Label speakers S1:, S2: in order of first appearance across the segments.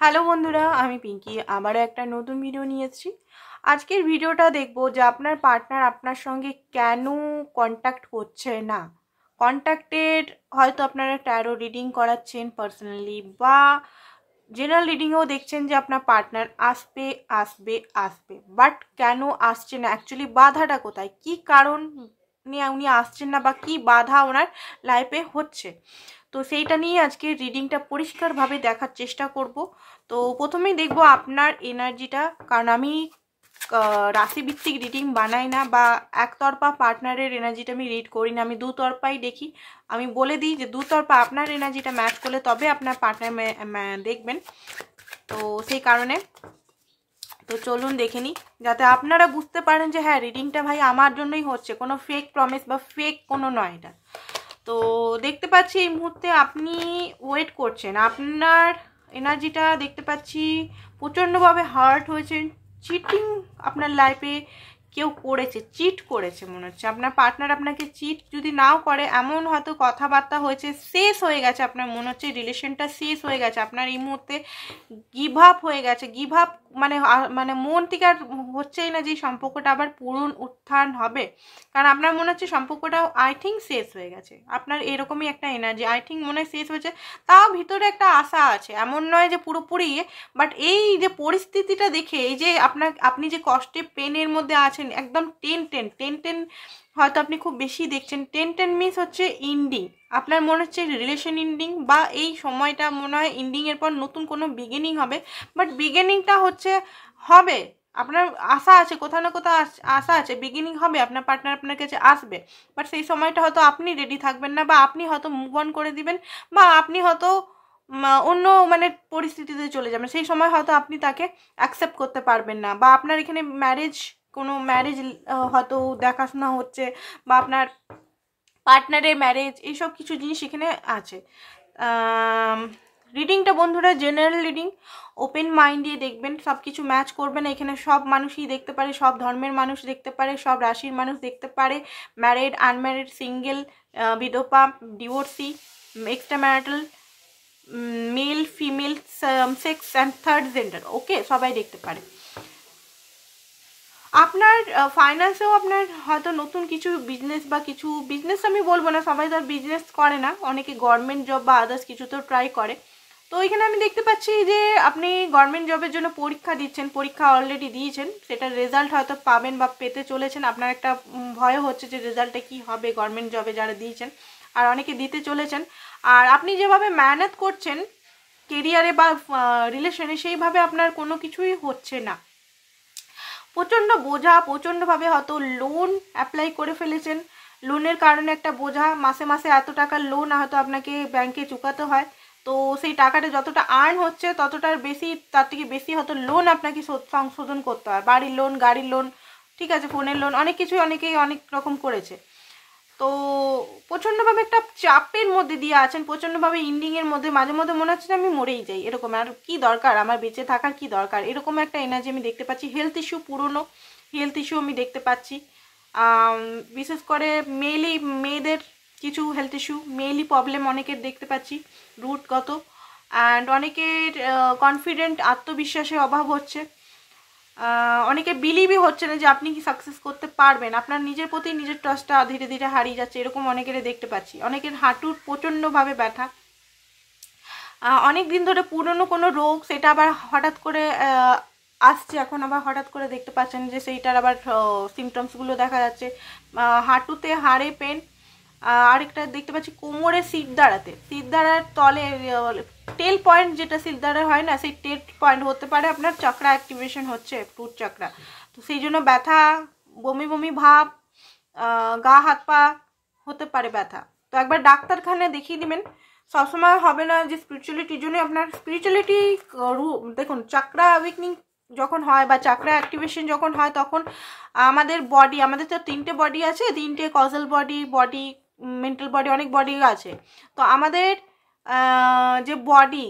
S1: Hello বন্ধুরা, আমি পিঙ্কি আবারও একটা নতুন ভিডিও নিয়ে এসেছি। আজকের ভিডিওটা দেখবো যে আপনার পার্টনার আপনার সঙ্গে কেন কন্ট্যাক্ট করছে না। কন্ট্যাক্টেড হয়তো আপনারা ট্যারো রিডিং করাচ্ছেন পার্সোনালি, বা জেনারেল রিডিংয়েও দেখছেন যে আপনার পার্টনার আসবে আসবে আসবে, বাট কেন আসছে না, অ্যাকচুয়ালি বাধাটা কোথায়, কি কারণ নিয়ে উনি আসছেন না, বা কি বাধা ওনার লাইফে হচ্ছে। তো সেইটা নিয়ে আজকে রিডিংটা পরিষ্কারভাবে দেখার চেষ্টা করব। তো প্রথমেই দেখব আপনার এনার্জিটা, কারণ আমি রাশিভিত্তিক রিডিং বানাই না, বা একতরফা পার্টনারের এনার্জিটা আমি রিড করি না, আমি দুতরফাই দেখি। আমি বলে দিই যে দুতরফা আপনার এনার্জিটা ম্যাচ করলে তবে আপনার পার্টনার দেখবেন। তো সেই কারণে তো চলুন দেখে নিই, যাতে আপনারা বুঝতে পারেন যে হ্যাঁ, রিডিংটা ভাই আমার জন্যই হচ্ছে, কোনো ফেক প্রমিস বা ফেক কোনো নয় এটা। তো দেখতে পাচ্ছি এই মুহূর্তে আপনি ওয়েট করছেন, আপনার এনার্জিটা দেখতে পাচ্ছি প্রচণ্ডভাবে হার্ট হয়েছেন। চিটিং আপনার লাইফে কেউ করেছে, চিট করেছে মনে হচ্ছে। আপনার পার্টনার আপনাকে চিট যদি নাও করে, এমন হয়তো কথাবার্তা হয়েছে, শেষ হয়ে গেছে, আপনার মনে হচ্ছে রিলেশনটা শেষ হয়ে গেছে, আপনার এই মুহূর্তে গিভ আপ হয়ে গেছে। গিভ আপ মানে মানে মন থেকে আর হচ্ছেই না যে সম্পর্কটা আবার পুরন উত্থান হবে, কারণ আপনার মনে হচ্ছে সম্পর্কটা আই থিঙ্ক শেষ হয়ে গেছে। আপনার এরকমই একটা এনার্জি, আই থিঙ্ক মনে হয় শেষ হয়েছে, তাও ভিতরে একটা আশা আছে, এমন নয় যে পুরোপুরি। বাট এই যে পরিস্থিতিটা দেখে, এই যে আপনি যে কষ্টে পেনের মধ্যে আছেন, একদম টেন টেন টেন টেন হয়তো আপনি খুব বেশি দেখছেন। টেন টেন মিস হচ্ছে ইন্ডিং, আপনার মনে হচ্ছে রিলেশন ইন্ডিং, বা এই সময়টা মনে হয় ইন্ডিংয়ের পর নতুন কোনো বিগিনিং হবে। বাট বিগিনিংটা হচ্ছে হবে, আপনার আশা আছে, কোথাও না কোথাও আশা আছে, বিগিনিং হবে, আপনার পার্টনার আপনার কাছে আসবে। বাট সেই সময়টা হয়তো আপনি রেডি থাকবেন না, বা আপনি হয়তো মুভ অন করে দিবেন, বা আপনি হয়তো অন্য মানে পরিস্থিতিতে চলে যাবেন। সেই সময় হয়তো আপনি তাকে অ্যাকসেপ্ট করতে পারবেন না, বা আপনার এখানে কোনো ম্যারেজ হয়তো দেখাশোনা হচ্ছে, বা আপনার পার্টনারের ম্যারেজ, এইসব কিছু জিনিস এখানে আছে। রিডিংটা বন্ধুরা জেনারেল রিডিং, ওপেন মাইন্ড দিয়ে দেখবেন, সব কিছু ম্যাচ করবে না। এখানে সব মানুষই দেখতে পারে, সব ধর্মের মানুষ দেখতে পারে, সব রাশির মানুষ দেখতে পারে, ম্যারিড, আনম্যারিড, সিঙ্গেল, বিধবা, divorcee, extra marital, male, female, sex and third gender, okay, সবাই দেখতে পারে। আপনার ফাইন্যান্সেও আপনার হয়তো নতুন কিছু বিজনেস, বা কিছু বিজনেস আমি বলবো না, সবাই তো আর বিজনেস করে না, অনেকে গভর্নমেন্ট জব বা আদার্স কিছু তো ট্রাই করে। তো এখানে আমি দেখতে পাচ্ছি যে আপনি গভর্নমেন্ট জবের জন্য পরীক্ষা দিচ্ছেন, পরীক্ষা অলরেডি দিয়েছেন, সেটার রেজাল্ট হয়তো পাবেন বা পেতে চলেছেন। আপনার একটা ভয় হচ্ছে যে রেজাল্টটা কী হবে গভর্নমেন্ট জবে যারা দিয়েছেন, আর অনেকে দিতে চলেছেন। আর আপনি যেভাবে মেহনত করছেন কেরিয়ারে বা রিলেশনে, সেইভাবে আপনার কোনো কিছুই হচ্ছে না। প্রচণ্ড বোঝা, প্রচণ্ডভাবে হয়তো লোন অ্যাপ্লাই করে ফেলেছেন, লোনের কারণে একটা বোঝা, মাসে মাসে এত টাকার লোন হয়তো আপনাকে ব্যাংকে চুকাতে হয়। তো সেই টাকাটা যতটা আর্ন হচ্ছে ততটার বেশি, তার থেকে বেশি হয়তো লোন আপনাকে সংশোধন করতে হয়, বাড়ির লোন, গাড়ির লোন, ঠিক আছে, ফোনের লোন, অনেক কিছুই অনেকেই অনেক রকম করেছে। তো প্রচণ্ডভাবে একটা চাপের মধ্যে দিয়ে আছেন, প্রচণ্ডভাবে ইন্ডিংয়ের মধ্যে, মাঝে মধ্যে মনে হচ্ছে যে আমি মরেই যাই, এরকম, আর কি দরকার আমার বেঁচে থাকার, কি দরকার, এরকম একটা এনার্জি আমি দেখতে পাচ্ছি। হেলথ ইস্যু, পুরনো হেলথ ইস্যু আমি দেখতে পাচ্ছি, বিশেষ করে মেয়েদের কিছু হেলথ ইস্যু, মেইলি প্রবলেম অনেকের দেখতে পাচ্ছি রুটগত। অ্যান্ড অনেকের কনফিডেন্ট, আত্মবিশ্বাসের অভাব হচ্ছে, অনেকে বিলিভই হচ্ছে না যে আপনি কি সাকসেস করতে পারবেন, আপনার নিজের প্রতি নিজের ট্রাস্টটা ধীরে ধীরে হারিয়ে যাচ্ছে, এরকম অনেকের দেখতে পাচ্ছি। অনেকের হাঁটুর প্রচণ্ডভাবে ব্যথা, অনেক দিন ধরে পুরনো কোনো রোগ, সেটা আবার হঠাৎ করে আসছে, এখন আবার হঠাৎ করে দেখতে পাচ্ছেন যে সেইটার আবার সিমটমসগুলো দেখা যাচ্ছে। হাঁটুতে হাড়ে পেন, আরেকটা দেখতে পাচ্ছি কোমরে, সিট দাঁড়ার তলে টেল পয়েন্ট, যেটা সিট দাঁড়া হয় না, সেই টেল পয়েন্ট হতে পারে আপনার চক্রা অ্যাক্টিভেশন হচ্ছে, ফ্রুট চক্রা। তো সেই জন্য ব্যথা, বমি বমি ভাব, গা হাত পা হতে পারে ব্যথা। তো একবার ডাক্তারখানায় দেখিয়ে দিবেন। সবসময় হবে না যে স্পিরিচুয়ালিটির জন্য আপনার স্পিরিচুয়ালিটি, দেখুন চাকরা অ্যাওয়েকনিং যখন হয় বা চাকরা অ্যাক্টিভেশন যখন হয়, তখন আমাদের বডি, আমাদের তো 3টে বডি আছে, 3টে কজাল বডি, মেন্টাল বডি, অনেক বডি আছে। তো আমাদের যে বডি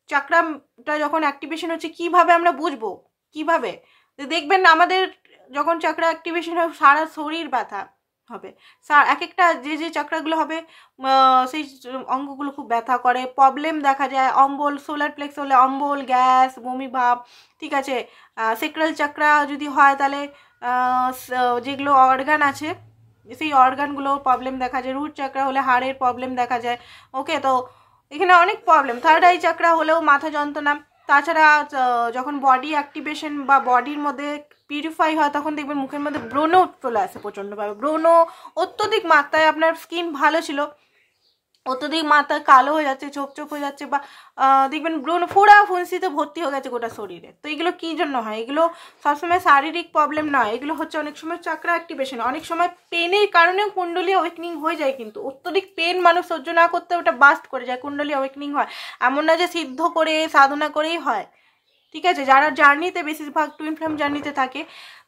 S1: চাকরাটা যখন অ্যাক্টিভেশন হচ্ছে, কিভাবে আমরা বুঝবো, কিভাবে দেখবেন আমাদের যখন চাকরা অ্যাক্টিভেশন হয় সারা শরীর ব্যথা, হবে। এক একটা যে চক্রাগুলো হবে সেই অঙ্গগুলো খুব ব্যথা করে, প্রবলেম দেখা যায়, অম্বল, সোলার প্লেক্স হলে অম্বল, গ্যাস, বমি ভাব, ঠিক আছে। সেক্রাল চক্রা যদি হয় তাহলে যেগুলো অর্গান আছে সেই অর্গানগুলো প্রবলেম দেখা যায়, রুট চক্রা হলে হাড়ের প্রবলেম দেখা যায়। ওকে, তো এখানে অনেক প্রবলেম। থার্ড আই চক্রা হলেও মাথা যন্ত্রণা। তাছাড়া যখন বডি অ্যাক্টিভেশন বা বডির মধ্যে পিউরিফাই হয় তখন দেখবেন মুখের মধ্যে ব্রণ চলে আসে প্রচণ্ডভাবে। ব্রণ অত্যধিক মাত্রায়, আপনার স্কিন ভালো ছিল, অত্যধিক মাত্রায় কালো হয়ে যাচ্ছে, চোপ চোপ হয়ে যাচ্ছে, বা দেখবেন ব্রণ ফোড়া ফুঁসিতে ভর্তি হয়ে গেছে গোটা শরীরে। তো এগুলো কী জন্য হয়? এগুলো সবসময় শারীরিক প্রবলেম নয়, এগুলো হচ্ছে অনেক সময় চক্র অ্যাক্টিভেশন, অনেক সময় পেনের কারণেও কুণ্ডলী অ্যাওয়েকনিং হয়ে যায়। কিন্তু অত্যধিক পেন মানুষ সহ্য না করতে ওটা বাস্ট করে যায়, কুণ্ডলী অ্যাওয়েকনিং হয়। এমন না যে সিদ্ধ করে সাধনা করেই হয়, ঠিক আছে। যারা জার্নিতে বেশিরভাগ টুইন ফ্লেম জার্নিতে থাকে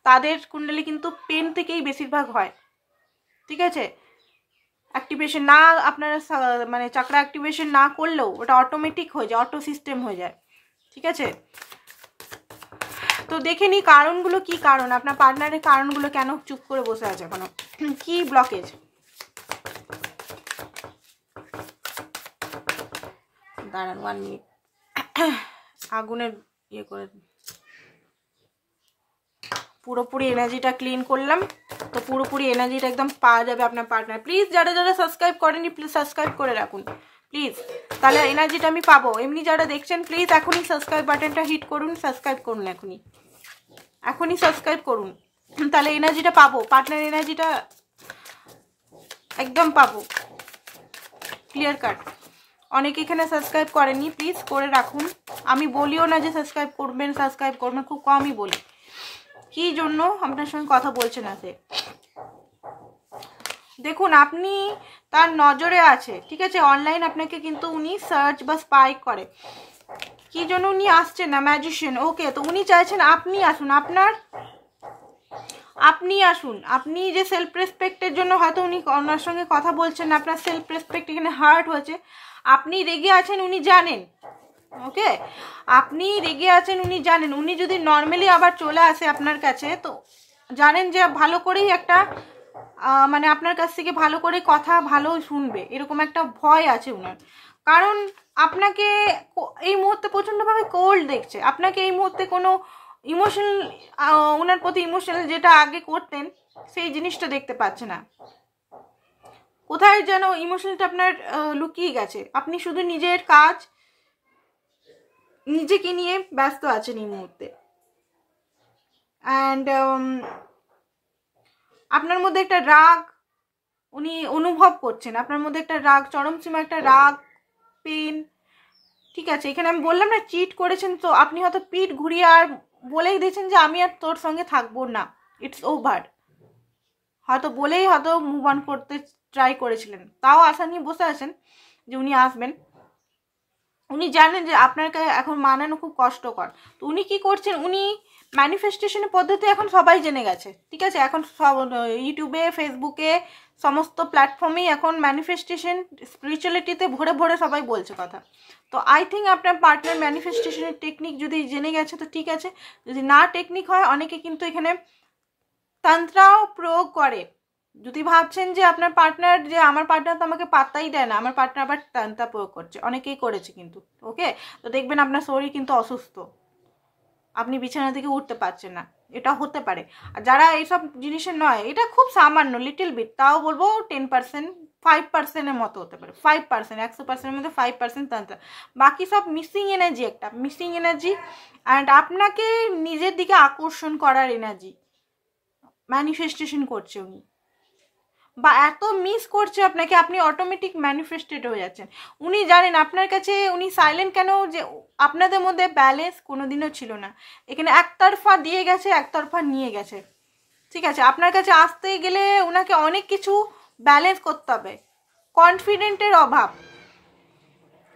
S1: তাদের কুণ্ডলী কিন্তু পেন থেকেই বেশিরভাগ হয়, ঠিক আছে। অ্যাক্টিভেশন না, আপনারা মানে চাকরা অ্যাক্টিভেশন না করলেও ওটা অটোমেটিক হয়ে যায়, অটো সিস্টেম হয়ে যায়, ঠিক আছে। তো দেখে নিই কারণগুলো, কি কারণ আপনার পার্টনারের কারণগুলো কেন চুপ করে বসে আছে এখনো, কি ব্লকেজ। দাঁড়ান 1 মিনিট, আগুনের ইয়ে করে পুরোপুরি এনার্জিটা ক্লিন করলাম। তো পুরোপুরি এনার্জিটা একদম পাওয়া যাবে আপনার পার্টনার। প্লিজ যারা যারা সাবস্ক্রাইব করেনি প্লিজ সাবস্ক্রাইব করে রাখুন প্লিজ, তাহলে এনার্জিটা আমি পাবো। এমনি যারা দেখছেন প্লিজ এখনই সাবস্ক্রাইব বাটনটা হিট করুন, সাবস্ক্রাইব করুন, এখনই সাবস্ক্রাইব করুন, তাহলে এনার্জিটা পাবো, পার্টনার এনার্জিটা একদম পাবো ক্লিয়ার কাট। অনেকে এখানে সাবস্ক্রাইব করেনি, প্লিজ করে রাখুন। আমি বলিও না যে সাবস্ক্রাইব করবেন, খুব কমই বলি। কি জন্য আপনার সঙ্গে কথা বলছে না সে, দেখুন আপনি তার নজরে আছে, ঠিক আছে। অনলাইন আপনাকে কিন্তু উনি সার্চ বা স্পাই করে, কি জন্য উনি আসছেন না, ম্যাজিশিয়ান। ওকে, তো উনি চাইছেন আপনি আসুন, আপনি যে সেলফ রেসপেক্টের জন্য হয়তো উনি ওনার সঙ্গে কথা বলছেন, আপনার সেলফ রেসপেক্ট এখানে হার্ট হয়েছে, আপনি রেগে আছেন উনি জানেন। ওকে, আপনি রেগে আছেন উনি জানেন। উনি যদি নর্মালি আবার চলে আসে আপনার কাছে তো জানেন যে ভালো করেই একটা মানে আপনার কাছ থেকে ভালো করে কথা ভালো শুনবে, এরকম একটা ভয় আছে উনার। কারণ আপনাকে এই মুহূর্তে প্রচণ্ডভাবে কোল্ড দেখছে, আপনাকে এই মুহূর্তে কোনো ইমোশনাল, ওনার প্রতি ইমোশনাল যেটা আগে করতেন সেই জিনিসটা দেখতে পাচ্ছে না। কোথায় যেন ইমোশনালটা আপনার লুকিয়ে গেছে। আপনি শুধু নিজের কাজ, নিজেকে নিয়ে ব্যস্ত আছেন এই মুহূর্তে। অ্যান্ড আপনার মধ্যে একটা রাগ উনি অনুভব করছেন, আপনার মধ্যে একটা রাগ, চরম সীমা একটা রাগ, পেন, ঠিক আছে। এখানে আমি বললাম না চিট করেছেন, তো আপনি হয়তো পিঠ ঘুরিয়ে আর বলেই দিয়েছেন যে আমি আর তোর সঙ্গে থাকবো না, ইটস ওভার, হয়তো বলেই হয়তো মুভ অন করতে ট্রাই করেছিলেন। তাও আশা নিয়ে বসে আছেন যে উনি আসবেন। উনি জানেন যে আপনাকে এখন মানানো খুব কষ্টকর। তো উনি কি করছেন, উনি ম্যানিফেস্টেশনের পদ্ধতি এখন সবাই জেনে গেছে, ঠিক আছে। এখন সব ইউটিউবে, ফেসবুকে, সমস্ত প্ল্যাটফর্মেই এখন ম্যানিফেস্টেশন স্পিরিচুয়ালিটিতে ভরে ভরে সবাই বলছে কথা। তো আই থিঙ্ক আপনার পার্টনার ম্যানিফেস্টেশনের টেকনিক যদি জেনে গেছে তো ঠিক আছে, যদি না টেকনিক হয় অনেকে কিন্তু এখানে তন্ত্রাও প্রয়োগ করে। যদি ভাবছেন যে আপনার পার্টনার, যে আমার পার্টনার তো আমাকে পাত্তাই দেয় না, আমার পার্টনার আবার তন্ত্রা প্রয়োগ করছে, অনেকেই করেছে কিন্তু। ওকে, তো দেখবেন আপনার শরীর কিন্তু অসুস্থ, আপনি বিছানা থেকে উঠতে পারছেন না, এটা হতে পারে। আর যারা এইসব জিনিসের নয়, এটা খুব সামান্য লিটল বিট, তাও বলবো 10%, 5%-এর মতো হতে পারে, 5%, 100%-এর মধ্যে 5% তন্ত্র, বাকি সব মিসিং এনার্জি, একটা মিসিং এনার্জি। অ্যান্ড আপনাকে নিজের দিকে আকর্ষণ করার এনার্জি ম্যানিফেস্টেশন করছে উনি, বা এত মিস করছে আপনাকে, আপনি অটোমেটিক ম্যানিফেস্টেড হয়ে যাচ্ছেন। উনি জানেন আপনার কাছে, উনি সাইলেন্ট কেন, যে আপনাদের মধ্যে ব্যালেন্স কোনোদিনও ছিল না। এখানে একতরফা দিয়ে গেছে, একতরফা নিয়ে গেছে, ঠিক আছে। আপনার কাছে আসতে গেলে ওনাকে অনেক কিছু ব্যালেন্স করতে হবে, কনফিডেন্টের অভাব,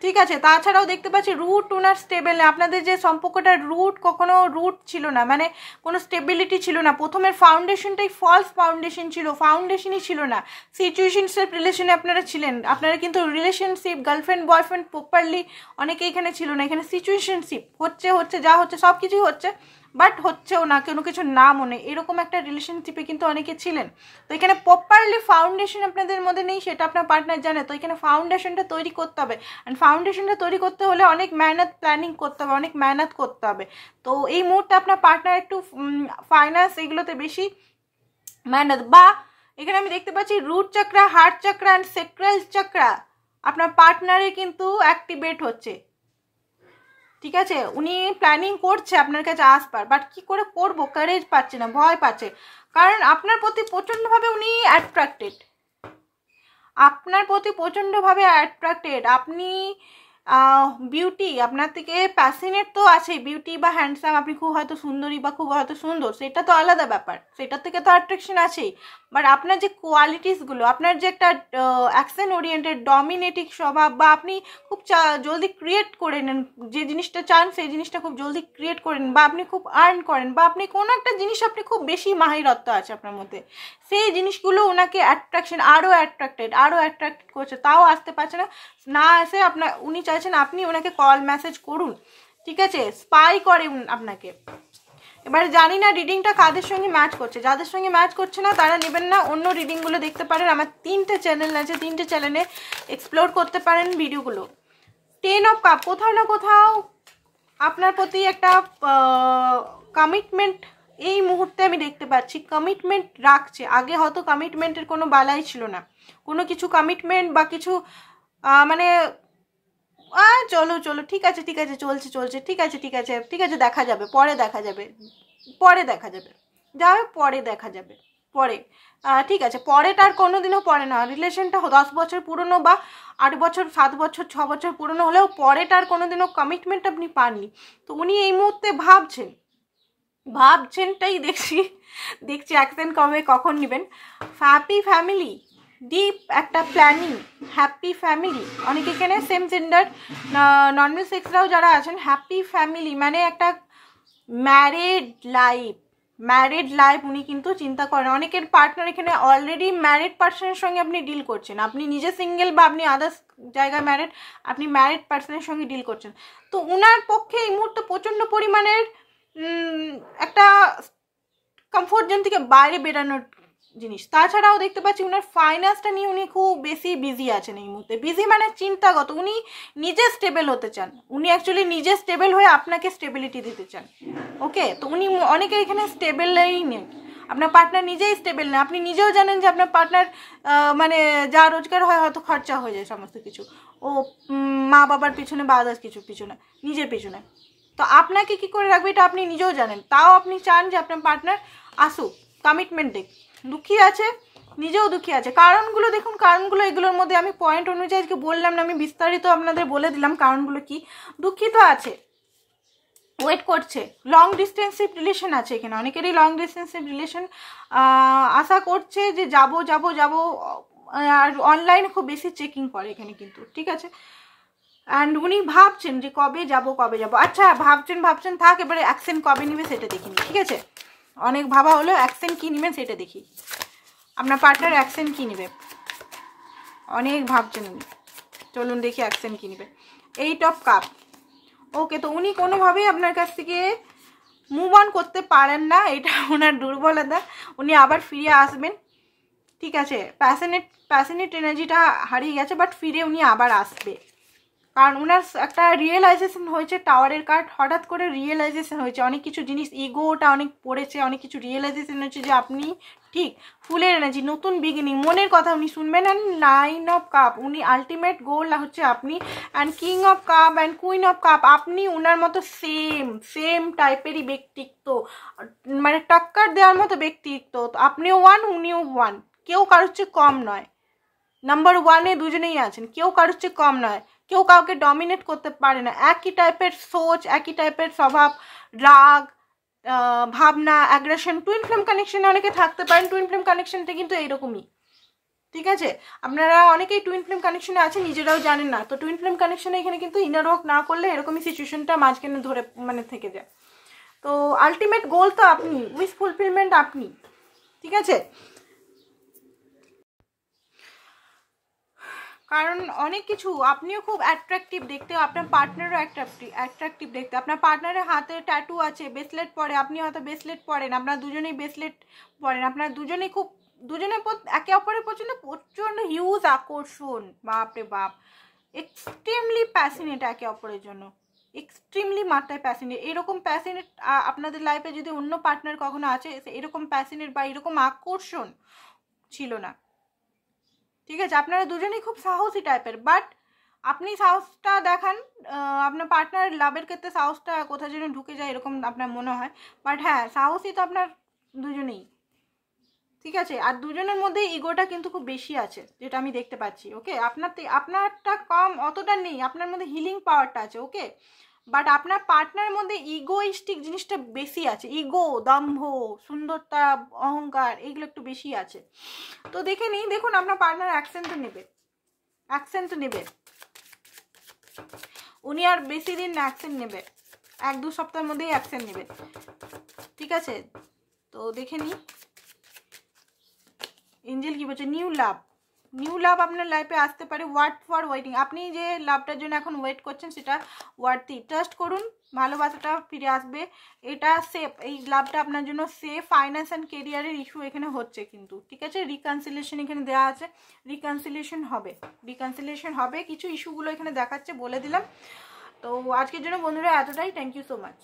S1: ঠিক আছে। তাছাড়াও দেখতে পাচ্ছি রুট ওনার স্টেবল নেই, আপনাদের যে সম্পর্কটার রুট কখনো রুট ছিল না, মানে কোনো স্টেবিলিটি ছিল না। প্রথমের ফাউন্ডেশনটাই ফলস ফাউন্ডেশন ছিল, ফাউন্ডেশনই ছিল না। সিচুয়েশনশিপ রিলেশনে আপনারা ছিলেন, আপনারা কিন্তু রিলেশনশিপ গার্লফ্রেন্ড বয়ফ্রেন্ড প্রপারলি অনেকে এখানে ছিল না। এখানে সিচুয়েশনশিপ হচ্ছে যা হচ্ছে সব কিছুই হচ্ছে, বাট হচ্ছেও না, কোনো কিছু না মনে, এরকম একটা রিলেশনশিপে কিন্তু অনেকে ছিলেন। তো এখানে প্রপারলি ফাউন্ডেশন আপনাদের মধ্যে নেই, সেটা আপনার পার্টনার জানে। তো এখানে ফাউন্ডেশনটা তৈরি করতে হবে, অ্যান্ড ফাউন্ডেশনটা তৈরি করতে হলে অনেক মেহনত প্ল্যানিং করতে হবে, অনেক মেহনত করতে হবে। তো এই মুহূর্তে আপনার পার্টনার একটু ফাইন্যান্স এগুলোতে বেশি মেহনত, বা এখানে আমি দেখতে পাচ্ছি root chakra, heart chakra and sacral chakra আপনার পার্টনারে কিন্তু অ্যাক্টিভেট হচ্ছে। ঠিক আছে, উনি প্ল্যানিং করছে আপনার কাছে আসবার, বাট কি করে করবো, কারেজ পাচ্ছে না, ভয় পাচ্ছে, কারণ আপনার প্রতি প্রচণ্ডভাবে উনি অ্যাট্রাক্টেড, আপনার প্রতি প্রচণ্ডভাবে অ্যাট্রাক্টেড। আপনি বিউটি, আপনার থেকে প্যাশনেট তো আছে, বিউটি বা হ্যান্ডসাম, আপনি খুব হয়তো সুন্দরী বা খুব হয়তো সুন্দর, সেটা তো আলাদা ব্যাপার, সেটার থেকে তো অ্যাট্রাকশন আছেই। বাট আপনার যে কোয়ালিটিসগুলো, আপনার যে একটা অ্যাকশন ওরিয়েন্টেড ডমিনেটিং স্বভাব, বা আপনি খুব জলদি ক্রিয়েট করে নেন, যে জিনিসটা চান সেই জিনিসটা খুব জলদি ক্রিয়েট করে নেন, বা আপনি খুব আর্ন করেন, বা আপনি কোনো একটা জিনিস আপনি খুব বেশি মাহিরত্ব আছে আপনার মধ্যে, সেই জিনিসগুলো ওনাকে আরও অ্যাট্রাক্টেড করছে, তাও আসতে পারছে না, না এসে উনি চাইছেন আপনি ওনাকে কল মেসেজ করুন। ঠিক আছে, স্পাই করে আপনাকে। এবার জানি না রিডিংটা কাদের সঙ্গে ম্যাচ করছে, যাদের সঙ্গে ম্যাচ করছে না তারা নেবেন না, অন্য রিডিংগুলো দেখতে পারেন, আমার 3টে চ্যানেল আছে, 3টে চ্যানেলে এক্সপ্লোর করতে পারেন ভিডিওগুলো। 10 অফ কাপ, কোথাও না কোথাও আপনার প্রতি একটা কমিটমেন্ট এই মুহূর্তে আমি দেখতে পাচ্ছি, কমিটমেন্ট রাখছে। আগে হয়তো কমিটমেন্টের কোনো বালাই ছিল না, কোনো কিছু কমিটমেন্ট বা কিছু মানে চলো চলো ঠিক আছে চলছে ঠিক আছে দেখা যাবে, পরে দেখা যাবে পরে ঠিক আছে, পরেটা আর কোনোদিনও পরে না। রিলেশনটা 10 বছর পুরনো বা 8 বছর 7 বছর 6 বছর পুরনো হলেও পরেটা আর কোনোদিনও কমিটমেন্ট আপনি পাননি। তো উনি এই মুহূর্তে ভাবছেনটাই দেখছি অ্যাকশন কখন নেবেন। হ্যাপি ফ্যামিলি, ডিপ একটা প্ল্যানিং, হ্যাপি ফ্যামিলি। অনেকে এখানে সেম জেন্ডার নর্মাল সেক্সরাও যারা আছেন, হ্যাপি ফ্যামিলি মানে একটা ম্যারিড লাইফ উনি কিন্তু চিন্তা করেন। অনেকের পার্টনার এখানে অলরেডি ম্যারিড পার্সনের সঙ্গে আপনি ডিল করছেন, আপনি নিজে সিঙ্গেল বা আপনি আদার্স জায়গায় ম্যারিড, আপনি ম্যারিড পার্সনের সঙ্গে ডিল করছেন। তো উনার পক্ষে এই মুহূর্তে প্রচণ্ড পরিমাণের একটা কমফোর্ট জোন থেকে বাইরে বেরানোর জিনিস। তাছাড়াও দেখতে পাচ্ছি উনার ফাইন্যান্সটা নিয়ে উনি খুব বেশি বিজি আছেন এই মুহূর্তে। বিজি মানে চিন্তাগত, উনি নিজে স্টেবল হতে চান, উনি অ্যাকচুয়ালি নিজে স্টেবল হয়ে আপনাকে স্টেবিলিটি দিতে চান। ওকে, তো উনি অনেকে এখানে স্টেবলই নেই, আপনার পার্টনার নিজেই স্টেবল না। আপনি নিজেও জানেন যে আপনার পার্টনার মানে যা রোজগার হয় হয়তো খরচা হয়ে যায় সমস্ত কিছু, ও মা বাবার পিছনে বা আদার্স কিছু পিছনে, নিজের পিছনে। তো আপনাকে কি করে রাখবে এটা আপনি নিজেও জানেন, তাও আপনি চান যে আপনার পার্টনার আসুক, কমিটমেন্ট দিক। দুঃখী আছে, নিজেও দুঃখী আছে। কারণগুলো দেখুন, কারণগুলো এগুলোর মধ্যে আমি পয়েন্ট অনুযায়ী আজকে বললাম না, আমি বিস্তারিত আপনাদের বলে দিলাম কারণগুলো কি। দুঃখিত আছে, ওয়েট করছে, লং ডিস্টেন্সিভ রিলেশন আছে এখানে, অনেকেরই লং ডিস্টেন্সিভ রিলেশন, আশা করছে যে যাব, আর অনলাইনে খুব বেশি চেকিং করে এখানে কিন্তু। ঠিক আছে, অ্যান্ড উনি ভাবছেন যে কবে যাব। আচ্ছা, ভাবছেন থাক, এবারে অ্যাকশন কবে নেবে সেটা দেখিনি। ঠিক আছে, অনেক ভাবা হলো, অ্যাকশন কী নেবেন সেটা দেখি। আপনার পার্টনার অ্যাকশন কী নেবে, অনেক ভাবছেন উনি, চলুন দেখি অ্যাকশন কী নেবে। 8 অফ কাপ, ওকে। তো উনি কোনোভাবেই আপনার কাছ থেকে মুভ অন করতে পারেন না, এটা ওনার দুর্বলতা। উনি আবার ফিরে আসবেন, ঠিক আছে, প্যাশনেট এনার্জিটা হারিয়ে গেছে, বাট ফিরে উনি আবার আসবে, কারণ ওনার একটা রিয়েলাইজেশন হয়েছে। টাওয়ারের কার্ড, হঠাৎ করে রিয়েলাইজেশন হয়েছে, অনেক কিছু জিনিস, ইগোটা অনেক পড়েছে, অনেক কিছু রিয়েলাইজেশন হয়েছে যে আপনি ঠিক, ফুলের এনার্জি, নতুন বিগিনিং, মনের কথা উনি শুনবেন। অ্যান্ড 9 অফ কাপ, উনি আলটিমেট গোল হচ্ছে আপনি। And king of cup and queen of cup, আপনি ওনার মতো সেম টাইপেরই ব্যক্তিত্ব, মানে টক্কর দেওয়ার মতো ব্যক্তিত্ব। আপনিও 1, উনিও 1, কেউ কারোর চেয়ে কম নয়। নাম্বার 1-এ দুজনেই আছেন, কেউ কারোর চেয়ে কম নয়, কেউ কাউকে ডমিনেট করতে পারে না। একই টাইপের সোচ, একই টাইপের স্বভাব, রাগ, ভাবনা, অ্যাগ্রেশন। টুইন ফ্লেম কানেকশনে অনেকে থাকতে পারেন, টুইন ফ্লেম কানেকশনটা কিন্তু এইরকমই। ঠিক আছে, আপনারা অনেকেই টুইন ফ্লেম কানেকশনে আছেন, নিজেরাও জানেন না। তো টুইন ফ্লেম কানেকশনে এখানে কিন্তু ইনার ওয়ার্ক না করলে এরকমই সিচুয়েশনটা মাঝখানে ধরে মানে থেকে যায়। তো আলটিমেট গোল তো আপনি, উইশ ফুলফিলমেন্ট আপনি। ঠিক আছে, কারণ অনেক কিছু, আপনিও খুব অ্যাট্রাকটিভ দেখতে, আপনার পার্টনারও অ্যাট্রাকটিভ দেখতে। আপনার পার্টনারের হাতে ট্যাটু আছে, ব্রেসলেট পরে, আপনি হয়তো ব্রেসলেট পরেন, আপনারা দুজনেই ব্রেসলেট পরেন, আপনারা দুজনেই খুব একে অপরের প্রচণ্ড হিউজ আকর্ষণ, বাপরে বাপ, এক্সট্রিমলি প্যাশনেট একে অপরের জন্য, এক্সট্রিমলি মাত্রায় প্যাশনেট। এরকম প্যাশনেট আপনাদের লাইফে যদি অন্য পার্টনার কখনো আছে, এরকম প্যাশনেট বা এরকম আকর্ষণ ছিল না, ঠিক আছে? আপনারা দুজনেই খুব সাহসী টাইপের, বাট আপনি সাহসটা দেখান, আপনার পার্টনার লাভের ক্ষেত্রে সাহসটা কোথাও যেন ঢুকে যায় এরকম আপনার মনে হয়, বাট হ্যাঁ সাহসী তো আপনার দুজনেই, ঠিক আছে? আর দুজনের মধ্যে ইগোটা কিন্তু খুব বেশি আছে, যেটা আমি দেখতে পাচ্ছি। ওকে, আপনারটা কম অতটা নেই, আপনার মধ্যে হিলিং পাওয়ারটা আছে, ওকে, বাট আপনার পার্টনারের মধ্যে ইগোইস্টিক জিনিসটা বেশি আছে, ইগো, দম্ভ, সুন্দরতা, অহংকার, এগুলো একটু বেশি আছে। তো দেখে নিই, দেখুন আপনার পার্টনার অ্যাকশন তো নেবে, উনি আর বেশি দিন অ্যাকশন নেবে, 1-2 সপ্তাহের মধ্যেই অ্যাকশন নেবে, ঠিক আছে? তো দেখে নিই এঞ্জেল কি বলছে। নিউ লাভ আপনার লাইফে আসতে পারে, ওয়ার্থ ফর ওয়েটিং। আপনি যে লাভটার জন্য এখন ওয়েট করছেন সেটা ওয়ার্থি, ট্রাস্ট করুন, ভালোবাসাটা ফিরে আসবে, এটা সেফ, এই লাভটা আপনার জন্য সেফ। ফাইন্যান্স অ্যান্ড কেরিয়ারের ইস্যু এখানে হচ্ছে কিন্তু, ঠিক আছে? রিকনসিলিয়েশন এখানে দেওয়া আছে, রিকনসিলিয়েশন হবে, কিছু ইস্যুগুলো এখানে দেখাচ্ছে, বলে দিলাম। তো আজকের জন্য বন্ধুরা এতটাই, থ্যাংক ইউ সো মাচ।